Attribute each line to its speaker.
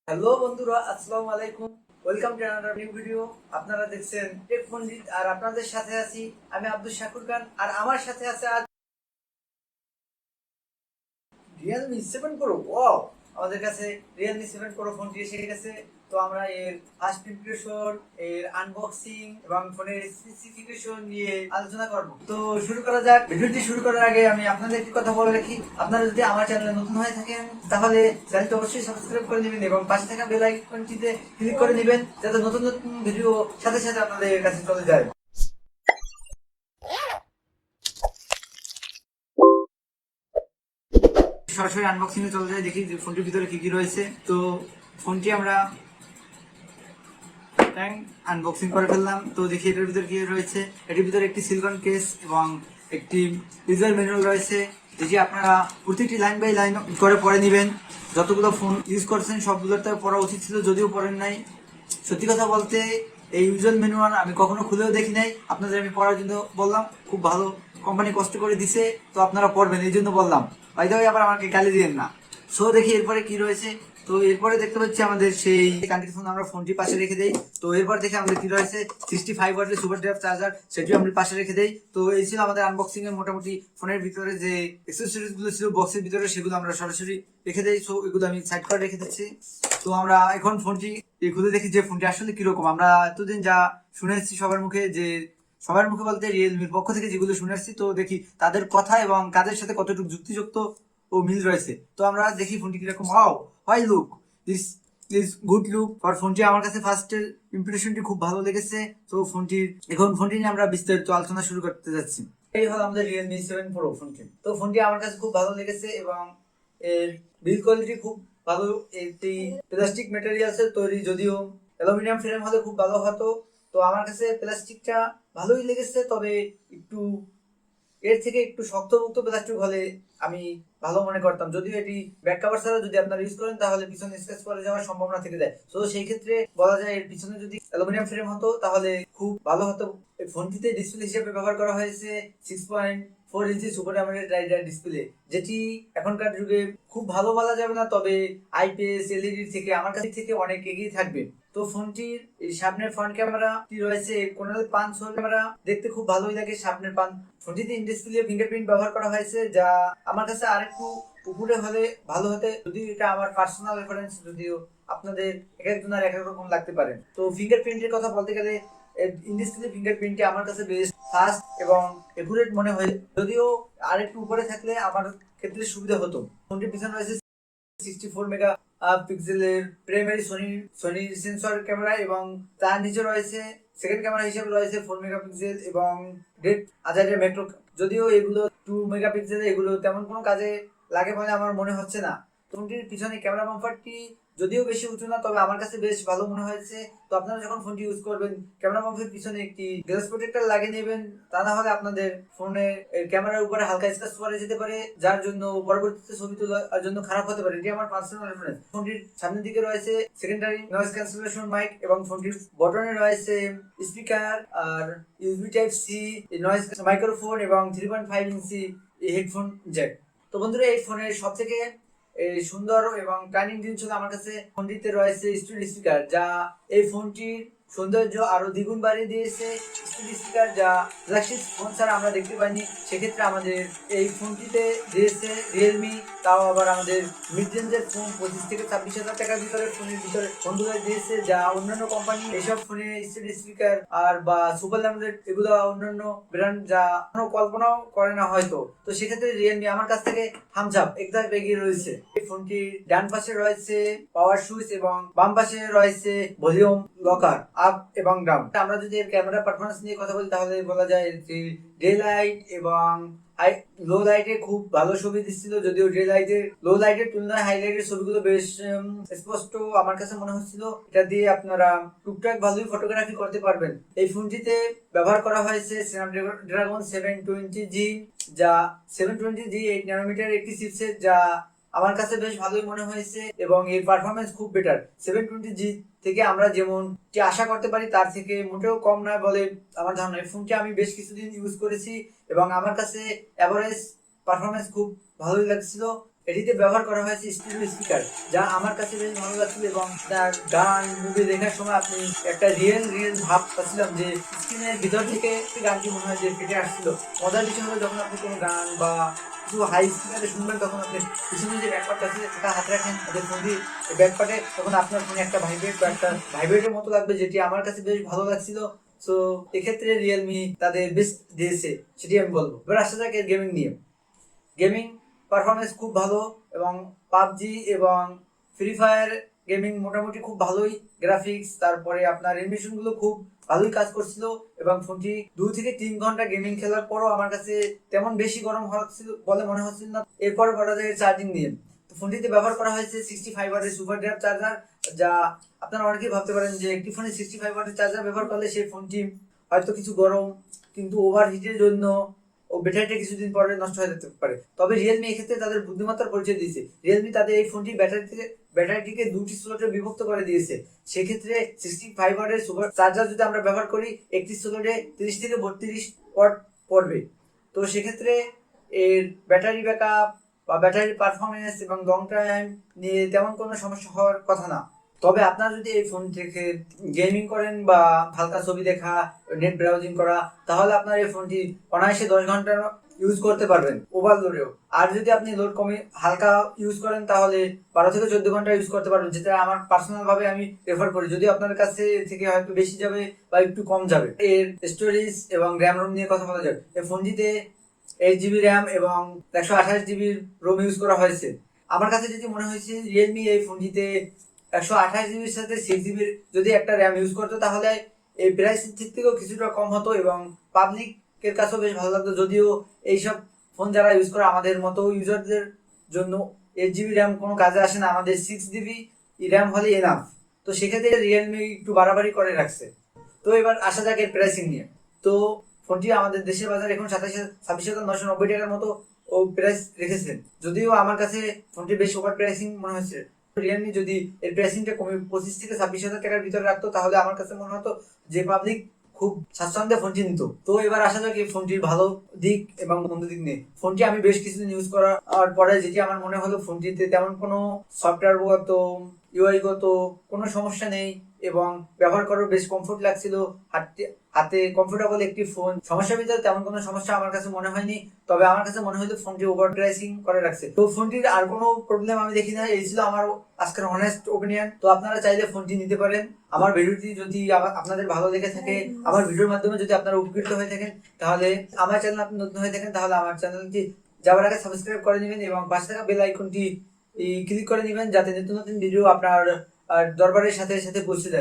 Speaker 1: Hello বন্ধুরা, আসসালামু আলাইকুম। Welcome to another new video. আপনারা দেখছেন টেক পণ্ডিত, আর আপনাদের সাথে আছি আমি আব্দুল শাকুর খান। আর আমার সাথে আছে আজ Realme 7 Pro। ওয়াও, আমাদের কাছে Realme 7 Pro ফোনটি এসে গেছে। তো আমরা এর ফার্স্ট ইমপ্রেশন, এর আনবক্সিং এবং ফোনের স্পেসিফিকেশন নিয়ে আলোচনা করব। তো শুরু করা যাক। ভিডিওটি শুরু করার আগে আমি আপনাদের একটি কথা বলে রাখি, আপনারা যদি আমার চ্যানেলে নতুন হয়ে থাকেন তাহলে চ্যানেলটি অবশ্যই সাবস্ক্রাইব করে নেবেন এবং পাশে থাকা বেল আইকনটিতে ক্লিক করে নেবেন, যাতে নতুন নতুন ভিডিও সাথে সাথে আপনাদের কাছে চলে যায়। সরাসরি আনবক্সিং এ চলে যায়, দেখি যে ফোনটির ভিতরে কি কি রয়েছে। তো ফোনটি আমরা আনবক্সিং করে ফেললাম। তো দেখি এটার ভিতরে কি রয়েছে। এটির ভিতরে একটি সিলিকন কেস এবং একটি ইউজার ম্যানুয়াল রয়েছে, যেটি আপনারা প্রতিটি লাইন বাই লাইন করে পড়ে নেবেন। যতগুলো ফোন ইউজ করছেন সবগুলোর তো পড়া উচিত ছিল, যদিও পড়েন নাই। সত্যি কথা বলতে এই ইউজার ম্যানুয়াল আমি কখনো খুলেও দেখি নাই, আপনাদের আমি পড়ার জন্য বললাম। খুব ভালো কোম্পানি কষ্ট করে দিছে, তো আপনারা পড়বেন এই জন্য বললাম। বাইরে আবার আমাকে গালি দিয়েন না। সো দেখি এরপরে কি রয়েছে। তো এরপরে দেখতে পাচ্ছি আমাদের সেই কান্ট্রি ফোন, আমরা ফোনটি পাশে রেখে দেই। তো এরপর দেখে আমাদের কি রয়েছে, 65 ওয়াটের সুপার ড্রাইভ চার্জার, সেটিও আমরা পাশে রেখে দেই। তো এই ছিল আমাদের আনবক্সিং এর মোটামুটি ফোনের ভিতরে যে অ্যাক্সেসরিজ গুলো ছিল বক্সের ভিতরে, সেগুলো আমরা সরাসরি রেখে দেই। সো এগুলো আমি সাইড করে রেখে দিচ্ছি। তো আমরা এখন ফোনটি খুলে দেখি যে ফোনটি আসলে কিরকম। আমরা এতদিন যা শুনেছি সবার মুখে, যে সবার মুখে বলতে রিয়েলমির পক্ষ থেকে যেগুলো শুনেছি, তো দেখি তাদের কথা এবং কাজের সাথে কতটুকু যুক্তিযুক্ত ও মিল রয়েছে। তো আমরা দেখি ফোনটি কিরকম। High look, this is good look for ফোনটি। আমার কাছে ফার্স্টের ইমপ্রেশনটি খুব ভালো লেগেছে। তো ফোনটি নিয়ে আমরা বিস্তারিত আলোচনা শুরু করতে যাচ্ছি। এই হলো আমাদের রিয়েলমি 7 Pro ফোনটি। তো ফোনটি আমার কাছে খুব ভালো লেগেছে এবং এর বিল্ড কোয়ালিটি খুব ভালো। একটি প্লাস্টিক ম্যাটেরিয়ালসের তৈরি, যদিও অ্যালুমিনিয়াম ফ্রেম হলে খুব ভালো হতো। তো আমার কাছে প্লাস্টিকটা ভালোই লেগেছে, তবে একটু এর থেকে একটু শক্তপোক্ত প্লাস্টিক হলে আমি ভালো মনে করতাম। যদিও এটি ব্যাক কভার ছাড়া যদি আপনারা ইউজ করেন তাহলে পিছনে স্ক্র্যাচ পড়ে যাওয়ার সম্ভাবনা থেকে যায়। তো সেই ক্ষেত্রে বলা যায় এর পিছনে যদি অ্যালুমিনিয়াম ফ্রেম হতো তাহলে খুব ভালো হতো। এই ফোনটিতে ডিসপ্লে হিসেবে ব্যবহার করা হয়েছে 6.4 ইঞ্চি সুপার অ্যামোলেড ডিসপ্লে, যেটি এখনকার যুগে খুব ভালো বলা যাবে না, তবে আইপিএস এলইডি থেকে আমার কাছ থেকে অনেক এগিয়ে থাকবে। তো ফোনটির সামনের ফ্রন্ট ক্যামেরাটি রয়েছে কোনাল পাঞ্চ হোল ক্যামেরা, দেখতে খুব ভালোই লাগে সামনের পান। ফোনটিতে ইন ডিসপ্লে ফিঙ্গারপ্রিন্ট ব্যবহার করা হয়েছে, যা আমার কাছে আরেকটু উপরে হলে ভালো হতে, যদিও এটা আমার পার্সোনাল রেফারেন্স, যদিও আপনাদের এক একজনের এক এক রকম লাগতে পারে। তো ফিঙ্গারপ্রিন্টের কথা বলতে গেলে ইন ডিসপ্লে ফিঙ্গারপ্রিন্টটি আমার কাছে বেশ ফাস্ট এবং একুরেট মনে হয়, যদিও আরেকটু উপরে থাকলে আমার ক্ষেত্রে সুবিধা হতো। ফোনটির পিছনে রয়েছে 64 মেগা পিক্সেলের প্রাইমারি সনি সেন্সর ক্যামেরা এবং তার নিচে রয়েছে সেকেন্ড ক্যামেরা হিসেবে রয়েছে 4 মেগাপিক্সেল এবং 1.8 ম্যাক্রো। যদিও এগুলো 2 মেগাপিক্সেল, এগুলো তেমন কোনো কাজে লাগে বলে আমার মনে হচ্ছে না। ফোনটির পিছনে ক্যামেরা বাম্পারটি যদিও বেশি উঁচু না, তবে আমার কাছে বেশ ভালো মনে হয়েছে। তো আপনারা যখন ফোনটি ইউজ করবেন ক্যামেরা বাম্পারের পিছনে একটি গ্লাস প্রোটেক্টর লাগিয়ে নেবেন, তা না হলে আপনাদের ফোনের ক্যামেরার উপরে হালকা স্ক্র্যাচ পড়ে যেতে পারে, যার জন্য পরবর্তীতে ছবি তোলার জন্য খারাপ হতে পারে। এটি আমার পার্সোনাল রেফারেন্স। ফোনটির সামনের দিকে রয়েছে সেকেন্ডারি নয়েজ ক্যান্সেলেশন মাইক এবং ফোনটির বটনে রয়েছে স্পিকার আর USB type C noise microphone এবং 3.5 ইঞ্চি হেডফোন জ্যাক। তো বন্ধুরা, এই ফোনের সবথেকে সুন্দর এবং টার্নিং জিনিস হলো আমার কাছে ফোনটিতে রয়েছে স্টুডিও স্পিকার, যা এই ফোনটির সৌন্দর্য আরো দ্বিগুণ বাড়িয়ে দিয়েছে। স্টুডিও স্পিকার যা ফ্ল্যাগশিপ ফোন ছাড়া আমরা দেখতে পাইনি, সেক্ষেত্রে আমাদের এই ফোনটিতে দিয়েছে রিয়েলমি, তাও আবার আমাদের মিড রেঞ্জের ফোন 25 থেকে 26 হাজার টাকার ভিতরে ফোনের ভিতরে ফোনগুলো দিয়েছে, যা অন্যান্য কোম্পানি এইসব ফোনে স্টুডিও স্পিকার আর বা সুপার ল্যামলেট এগুলো অন্যান্য ব্র্যান্ড যা কোনো কল্পনাও করে না হয়তো। তো সেক্ষেত্রে রিয়েলমি আমার কাছ থেকে থামস আপ এক ধাপ এগিয়ে রয়েছে। এই ফোনটির ডান পাশে রয়েছে পাওয়ার সুইচ এবং বাম পাশে রয়েছে ভলিউম লকার আপ এবং ডাউন। আমরা যদি এর ক্যামেরা পারফরম্যান্স নিয়ে কথা বলি তাহলে বলা যায় যে ডে লাইট এবং লো লাইটে খুব ভালো ছবি দিচ্ছিল, যদিও লো লাইটের তুলনায় হাইলাইটের ছবিগুলো বেশ স্পষ্ট আমার কাছে মনে হচ্ছিল। এটা দিয়ে আপনারা টুকটাক ভালোই ফটোগ্রাফি করতে পারবেন। এই ফোনটিতে ব্যবহার করা হয়েছে স্ন্যাপড্রাগন 720G, যা 720G 8 ন্যানোমিটার একটি চিপসেট, যা আমার কাছে বেশ ভালোই মনে হয়েছে এবং এর পারফরম্যান্স খুব বেটার। 720G থেকে আমরা যেমন আশা করতে পারি তার থেকে মোটেও কম নয় বলে আমার ধারণা। এই ফোনটি আমি বেশ কিছুদিন ইউজ করেছি এবং আমার কাছে অ্যাভারেজ পারফরম্যান্স খুব ভালোই লাগছিল। এটিতে ব্যবহার করা হয়েছে স্টিরিও স্পিকার, যা আমার কাছে বেশ ভালো লাগছিল এবং তার গান মুভি দেখার সময় আপনি একটা রিয়েল ভাব পাচ্ছিলাম যে স্ক্রিনের ভিতর থেকে গানটি মনে হয় যে ফেটে আসছিল। মজার বিষয় হলো যখন আপনি কোনো গান বা কিছু হাই স্পিকারে শুনবেন তখন আপনি পিছনে যে ব্যাকপার্ট আছে সেটা হাতে রাখেন ওদের ফোনটি ব্যাকপার্টে, তখন আপনার ফোনে একটা ভাইব্রেট বা একটা ভাইব্রেটের মতো লাগবে, যেটি আমার কাছে বেশ ভালো লাগছিল। সো এক্ষেত্রে রিয়েলমি তাদের বেস্ট দিয়েছে সেটি আমি বলবো। এবার আসা যাক এর গেমিং নিয়ে। গেমিং পারফরমেন্স খুব ভালো এবং পাবজি এবং ফ্রি ফায়ার গেমিং মোটামুটি খুব ভালোই, গ্রাফিক্স তারপরে আপনার অ্যানিমেশনগুলো খুব ভালোই কাজ করছিল এবং ফোনটি 2 থেকে 3 ঘন্টা গেমিং খেলার পরও আমার কাছে তেমন বেশি গরম হচ্ছিল বলে মনে হচ্ছিল না। এরপর বলা যায় চার্জিং নিয়ে, তো ফোনটিতে ব্যবহার করা হয়েছে 65 ওয়াটের সুপার ড্রাইভ চার্জার, যা আপনারা অনেকেই ভাবতে পারেন যে একটি ফোনে 65 ওয়াটের চার্জার ব্যবহার করলে সেই ফোনটি হয়তো কিছু গরম, কিন্তু ওভারহিটের জন্য ও ব্যাটারিটা কিছুদিন পরে নষ্ট হয়ে যেতে পারে। তবে রিয়েলমি এক্ষেত্রে তাদের বুদ্ধিমত্তার পরিচয় দিয়েছে। রিয়েলমি তাদের এই ফোনটি ব্যাটারিটিকে 2টি স্লটে বিভক্ত করে দিয়েছে। সেক্ষেত্রে 65 ওয়াটের সুপার চার্জার যদি আমরা ব্যবহার করি একটি স্লটে 30 থেকে 32 ওয়াট পড়বে। তো সেক্ষেত্রে এর ব্যাটারি ব্যাকআপ বা ব্যাটারি পারফরমেন্স এবং লং টাইম নিয়ে তেমন কোনো সমস্যা হওয়ার কথা না। তবে আপনারা যদি এই ফোন থেকে গেমিং করেন বা হালকা ছবি দেখা, নেট ব্রাউজিং করা, তাহলে আপনার এই ফোনটি অনায়াসে 10 ঘন্টা ইউজ করতে পারবেন ওভারলোডেও। আর যদি আপনি লোড কমে হালকা ইউজ করেন তাহলে 12 থেকে 14 ঘন্টা ইউজ করতে পারবেন, যেটা আমার পার্সোনাল ভাবে আমি প্রেফার করি। যদি আপনার কাছে থেকে হয়তো বেশি যাবে বা একটু কম যাবে। এর স্টোরেজ এবং র্যাম রোম নিয়ে কথা বলা যাবে। এই ফোনটিতে 8 জিবি র্যাম এবং 128 জিবি রোম ইউজ করা হয়েছে। আমার কাছে যেটি মনে হয়েছে রিয়েলমি এই ফোনটিতে 128 জিবির সাথে 6 জিবির যদি একটা র্যাম ইউজ করতো তাহলে এই প্রাইস থেকেও কিছুটা কম হতো এবং পাবলিকের কাছেও বেশ ভালো লাগতো। যদিও এইসব ফোন যারা ইউজ করে আমাদের মতো ইউজারদের জন্য 8 জিবি র্যাম কোনো কাজে আসে না, আমাদের 6 জিবি র্যাম হলে এনাফ। তো সেক্ষেত্রে রিয়েলমি একটু বাড়াবাড়ি করে রাখছে। তো এবার আসা যাক এর প্রাইসিং নিয়ে। তো ফোনটি আমাদের দেশের বাজারে এখন 26,990 টাকার মতো ও প্রাইস রেখেছেন। যদিও আমার কাছে ফোনটি বেশ ওভার প্রাইসিং মনে হচ্ছে। রিয়েলমি যদি এর প্রাইসিংটা কমে 25 থেকে 26 হাজার টাকার ভিতরে রাখতো তাহলে আমার কাছে মনে হতো যে পাবলিক খুব স্বাচ্ছন্দ্যে ফোনটি নিত। তো এবার আসা যাক এই ফোনটির ভালো দিক এবং মন্দ দিক নিয়ে। ফোনটি আমি বেশ কিছুদিন ইউজ করার পরে যেটি আমার মনে হলো ফোনটিতে তেমন কোনো সফটওয়্যারগত ইউআই গত কোনো সমস্যা নেই এবং ব্যবহার করার বেশ কমফোর্ট লাগছিল। হাতে কমফোর্টেবল একটি ফোন, সমস্যার ভিতরে তেমন কোনো সমস্যা আমার কাছে মনে হয়নি। তবে আমার কাছে মনে হয়তো ফোনটি ওভার প্রাইসিং করে রাখছে। তো ফোনটির আর কোনো প্রবলেম আমি দেখি না। এই ছিল আমার আজকের অনেস্ট ওপিনিয়ন। তো আপনারা চাইলে ফোনটি নিতে পারেন। আমার ভিডিওটি যদি আপনাদের ভালো লেগে থাকে, আমার ভিডিওর মাধ্যমে যদি আপনারা উপকৃত হয়ে থাকেন, তাহলে আমার চ্যানেল আপনি নতুন হয়ে থাকেন তাহলে আমার চ্যানেলটি যাওয়ার আগে সাবস্ক্রাইব করে নেবেন এবং পাশে থাকা বেল আইকনটি ক্লিক করে নেবেন যাতে নতুন নতুন ভিডিও আপনার দরবারের সাথে সাথে পৌঁছে যায়।